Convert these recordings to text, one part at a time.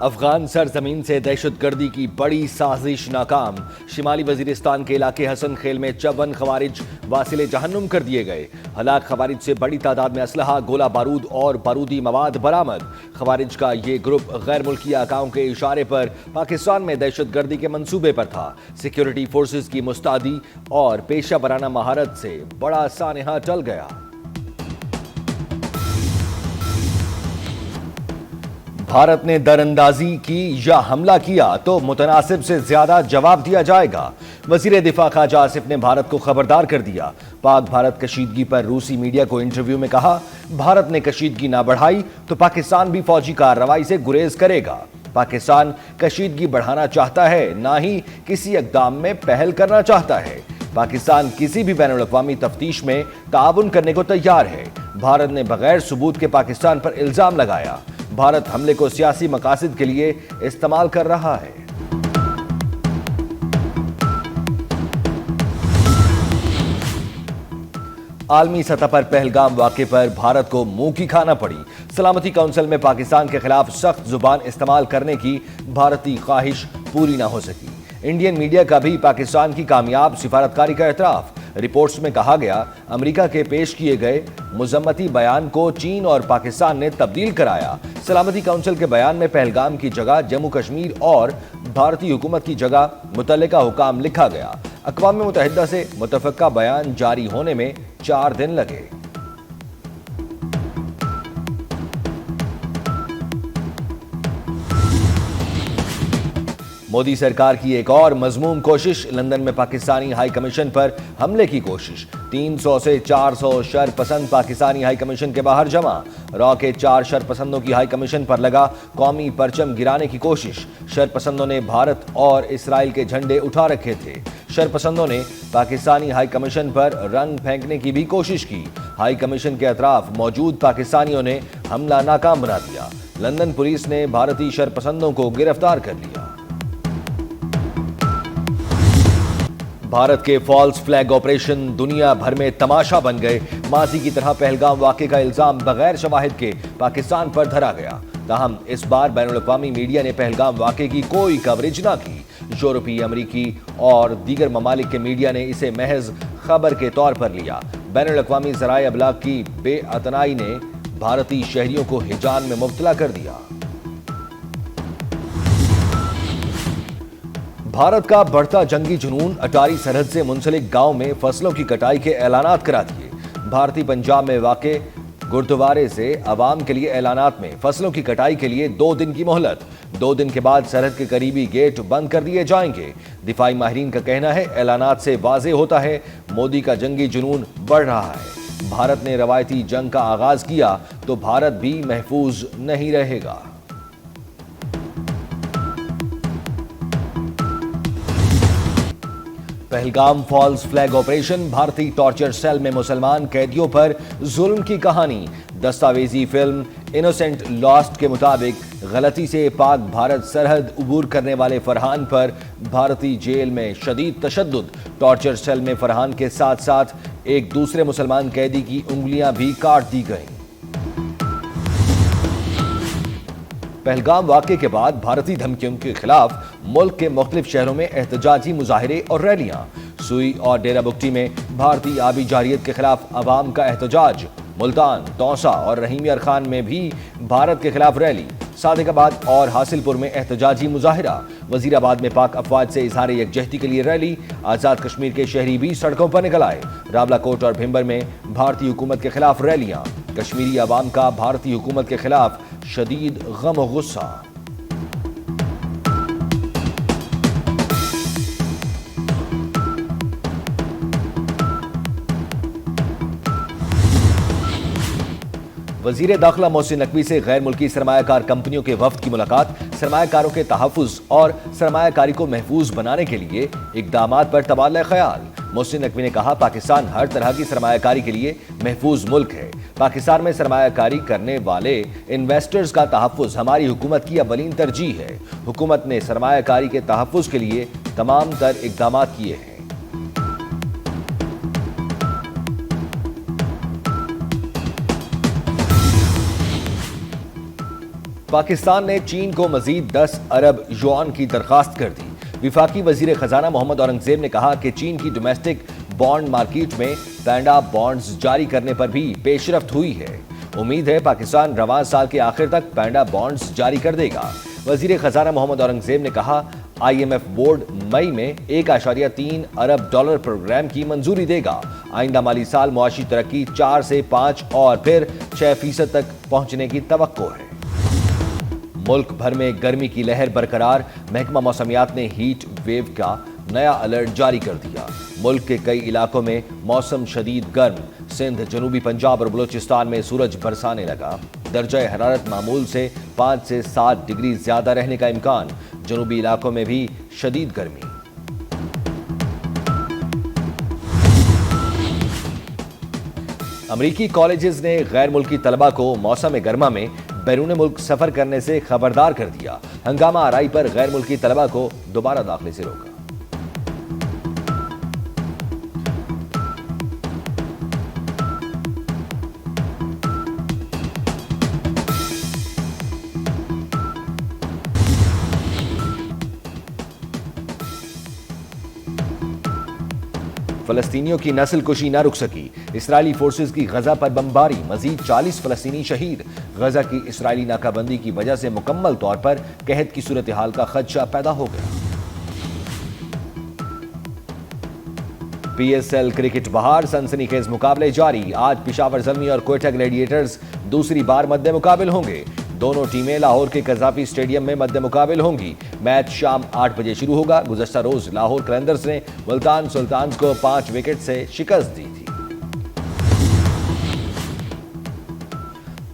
افغان سرزمین سے دہشت گردی کی بڑی سازش ناکام۔ شمالی وزیرستان کے علاقے حسن خیل میں 54 خوارج واصل جہنم کر دیے گئے۔ ہلاک خوارج سے بڑی تعداد میں اسلحہ، گولہ بارود اور بارودی مواد برآمد۔ خوارج کا یہ گروپ غیر ملکی حکام کے اشارے پر پاکستان میں دہشت گردی کے منصوبے پر تھا۔ سیکیورٹی فورسز کی مستعدی اور پیشہ ورانہ مہارت سے بڑا سانحہ ٹل گیا۔ بھارت نے دراندازی کی یا حملہ کیا تو متناسب سے زیادہ جواب دیا جائے گا۔ وزیر دفاع خواجہ آصف نے بھارت کو خبردار کر دیا۔ پاک بھارت کشیدگی پر روسی میڈیا کو انٹرویو میں کہا، بھارت نے کشیدگی نہ بڑھائی تو پاکستان بھی فوجی کارروائی سے گریز کرے گا۔ پاکستان کشیدگی بڑھانا چاہتا ہے، نہ ہی کسی اقدام میں پہل کرنا چاہتا ہے۔ پاکستان کسی بھی بین الاقوامی تفتیش میں تعاون کرنے کو تیار ہے۔ بھارت نے بغیر ثبوت کے پاکستان پر الزام لگایا۔ بھارت حملے کو سیاسی مقاصد کے لیے استعمال کر رہا ہے۔ عالمی سطح پر پہلگام واقعے پر بھارت کو منہ کی کھانا پڑی۔ سلامتی کونسل میں پاکستان کے خلاف سخت زبان استعمال کرنے کی بھارتی خواہش پوری نہ ہو سکی۔ انڈین میڈیا کا بھی پاکستان کی کامیاب سفارتکاری کا اعتراف۔ رپورٹس میں کہا گیا، امریکہ کے پیش کیے گئے مذمتی بیان کو چین اور پاکستان نے تبدیل کرایا۔ سلامتی کونسل کے بیان میں پہلگام کی جگہ جموں کشمیر اور بھارتی حکومت کی جگہ متعلقہ حکام لکھا گیا۔ اقوام متحدہ سے متفقہ بیان جاری ہونے میں 4 دن لگے۔ مودی سرکار کی ایک اور مذموم کوشش، لندن میں پاکستانی ہائی کمیشن پر حملے کی کوشش۔ 300 سے 400 شرپسند پاکستانی ہائی کمیشن کے باہر جمع۔ را کے 4 شرپسندوں کی ہائی کمیشن پر لگا قومی پرچم گرانے کی کوشش۔ شرپسندوں نے بھارت اور اسرائیل کے جھنڈے اٹھا رکھے تھے۔ شرپسندوں نے پاکستانی ہائی کمیشن پر رنگ پھینکنے کی بھی کوشش کی۔ ہائی کمیشن کے اطراف موجود پاکستانیوں نے حملہ ناکام بنا دیا۔ لندن پولیس نے بھارتی شرپسندوں کو گرفتار کر لیا۔ بھارت کے فالس فلیگ آپریشن دنیا بھر میں تماشا بن گئے۔ ماضی کی طرح پہلگام واقعے کا الزام بغیر شواہد کے پاکستان پر دھرا گیا۔ تاہم اس بار بین الاقوامی میڈیا نے پہلگام واقعے کی کوئی کوریج نہ کی۔ یورپی، امریکی اور دیگر ممالک کے میڈیا نے اسے محض خبر کے طور پر لیا۔ بین الاقوامی ذرائع ابلاغ کی بے اعتنائی نے بھارتی شہریوں کو ہیجان میں مبتلا کر دیا۔ بھارت کا بڑھتا جنگی جنون، اٹاری سرحد سے منسلک گاؤں میں فصلوں کی کٹائی کے اعلانات کرا دیے۔ بھارتی پنجاب میں واقع گردوارے سے عوام کے لیے اعلانات میں فصلوں کی کٹائی کے لیے 2 دن کی مہلت۔ 2 دن کے بعد سرحد کے قریبی گیٹ بند کر دیے جائیں گے۔ دفاعی ماہرین کا کہنا ہے، اعلانات سے واضح ہوتا ہے مودی کا جنگی جنون بڑھ رہا ہے۔ بھارت نے روایتی جنگ کا آغاز کیا تو بھارت بھی محفوظ نہیں رہے گا۔ پہلگام فالس فلیگ آپریشن، بھارتی ٹارچر سیل میں مسلمان قیدیوں پر ظلم کی کہانی۔ دستاویزی فلم انوسینٹ لاسٹ کے مطابق غلطی سے پاک بھارت سرحد عبور کرنے والے فرحان پر بھارتی جیل میں شدید تشدد۔ ٹارچر سیل میں فرحان کے ساتھ ساتھ ایک دوسرے مسلمان قیدی کی انگلیاں بھی کاٹ دی گئیں۔ پہلگام واقعے کے بعد بھارتی دھمکیوں کے خلاف ملک کے مختلف شہروں میں احتجاجی مظاہرے اور ریلیاں۔ سوئی اور ڈیرہ بگٹی میں بھارتی آبی جارحیت کے خلاف عوام کا احتجاج۔ ملتان، توسا اور رحیم یار خان میں بھی بھارت کے خلاف ریلی۔ صادق آباد اور حاصل پور میں احتجاجی مظاہرہ۔ وزیر آباد میں پاک افواج سے اظہار یکجہتی کے لیے ریلی۔ آزاد کشمیر کے شہری بھی سڑکوں پر نکل آئے۔ راولا کوٹ اور بھمبر میں بھارتی حکومت کے خلاف ریلیاں۔ کشمیری عوام کا بھارتی حکومت کے خلاف شدید غم و غصہ۔ وزیر داخلہ محسن نقوی سے غیر ملکی سرمایہ کار کمپنیوں کے وفد کی ملاقات۔ سرمایہ کاروں کے تحفظ اور سرمایہ کاری کو محفوظ بنانے کے لیے اقدامات پر تبادلہ خیال۔ محسن نقوی نے کہا، پاکستان ہر طرح کی سرمایہ کاری کے لیے محفوظ ملک ہے۔ پاکستان میں سرمایہ کاری کرنے والے انویسٹرز کا تحفظ ہماری حکومت کی اولین ترجیح ہے۔ حکومت نے سرمایہ کاری کے تحفظ کے لیے تمام تر اقدامات کیے ہیں۔ پاکستان نے چین کو مزید 10 ارب یوان کی درخواست کر دی۔ وفاقی وزیر خزانہ محمد اورنگزیب نے کہا کہ چین کی ڈومیسٹک بانڈ مارکیٹ میں پینڈا بانڈز جاری کرنے پر بھی پیش رفت ہوئی ہے۔ امید ہے پاکستان رواں سال کے آخر تک پینڈا بانڈز جاری کر دے گا۔ وزیر خزانہ محمد اورنگزیب نے کہا IMF بورڈ مئی میں 1.3 ارب ڈالر پروگرام کی منظوری دے گا۔ آئندہ مالی سال معاشی ترقی 4 سے 5 اور پھر 6% تک پہنچنے کی توقع ہے۔ ملک بھر میں گرمی کی لہر برقرار، محکمہ موسمیات نے ہیٹ ویو کا نیا الرٹ جاری کر دیا۔ ملک کے کئی علاقوں میں موسم شدید گرم، سندھ، جنوبی پنجاب اور بلوچستان میں سورج برسانے لگا۔ درجہ حرارت معمول سے 5 سے 7 ڈگری زیادہ رہنے کا امکان، جنوبی علاقوں میں بھی شدید گرمی۔ امریکی کالجز نے غیر ملکی طلبہ کو موسم گرما میں بیرون ملک سفر کرنے سے خبردار کر دیا۔ ہنگامہ آرائی پر غیر ملکی طلبہ کو دوبارہ داخلے سے روکا۔ فلسطینیوں کی نسل کشی نہ رک سکی، اسرائیلی فورسز کی غزہ پر بمباری، مزید 40 فلسطینی شہید۔ غزہ کی اسرائیلی ناکہ بندی کی وجہ سے مکمل طور پر قحط کی صورتحال کا خدشہ پیدا ہو گیا۔ PSL کرکٹ بہار، سنسنی خیز مقابلے جاری۔ آج پشاور زلمی اور کوئٹہ گلیڈیٹرز دوسری بار مد مقابل ہوں گے۔ دونوں ٹیمیں لاہور کے قذافی اسٹیڈیم میں مد مقابل ہوں گی۔ میچ شام 8 بجے شروع ہوگا۔ گزشتہ روز لاہور قلندرز نے ملتان سلطانز کو 5 وکٹ سے شکست دی تھی۔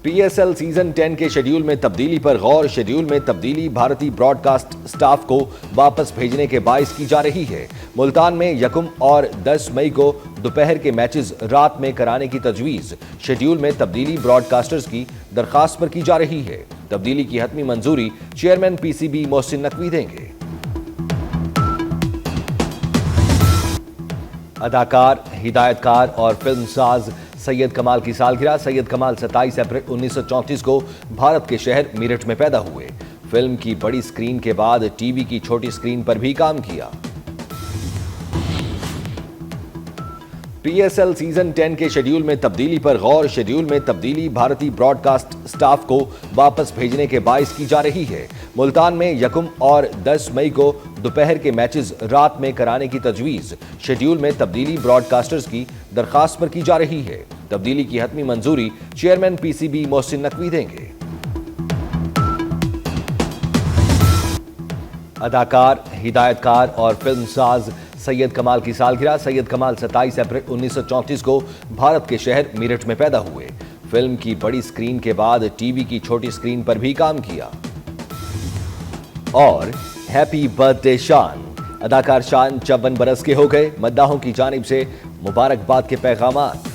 PSL سیزن 10 کے شیڈیول میں تبدیلی پر غور، شیڈیول میں تبدیلی بھارتی براڈ کاسٹ سٹاف کو واپس بھیجنے کے باعث کی جا رہی ہے۔ ملتان میں 1 اور 10 مئی کو دوپہر کے میچز رات میں کرانے کی تجویز۔ شیڈیول میں تبدیلی براڈ کاسٹرز کی درخواست پر کی جا رہی ہے۔ تبدیلی کی حتمی منظوری چیئرمین PCB محسن نقوی دیں گے۔ اداکار، ہدایت کار اور فلم ساز سید کمال کی سالگرہ۔ سید کمال 27 اپریل 1934 کو بھارت کے شہر میرٹھ میں پیدا ہوئے۔ فلم کی بڑی سکرین کے بعد ٹی وی کی چھوٹی سکرین پر بھی کام کیا۔ PSL سیزن 10 کے شیڈیول میں تبدیلی پر غور، شیڈیول میں تبدیلی بھارتی براڈ کاسٹ سٹاف کو واپس بھیجنے کے باعث کی جا رہی ہے۔ ملتان میں 1 اور 10 مئی کو دوپہر کے میچز رات میں کرانے کی تجویز۔ شیڈیول میں تبدیلی براڈ کاسٹرز کی درخواست پر کی جا رہی ہے۔ تبدیلی کی حتمی منظوری چیئرمین PCB محسن نقوی دیں گے۔ اداکار، ہدایت کار اور فلم ساز سید کمال کی سالگرہ۔ سید کمال 27 اپریل 1934 کو بھارت کے شہر میرٹھ میں پیدا ہوئے۔ فلم کی بڑی سکرین کے بعد ٹی وی کی چھوٹی سکرین پر بھی کام کیا۔ اور ہیپی برتھ ڈے شان، اداکار شان 54 برس کے ہو گئے۔ مداحوں کی جانب سے مبارکباد کے پیغامات۔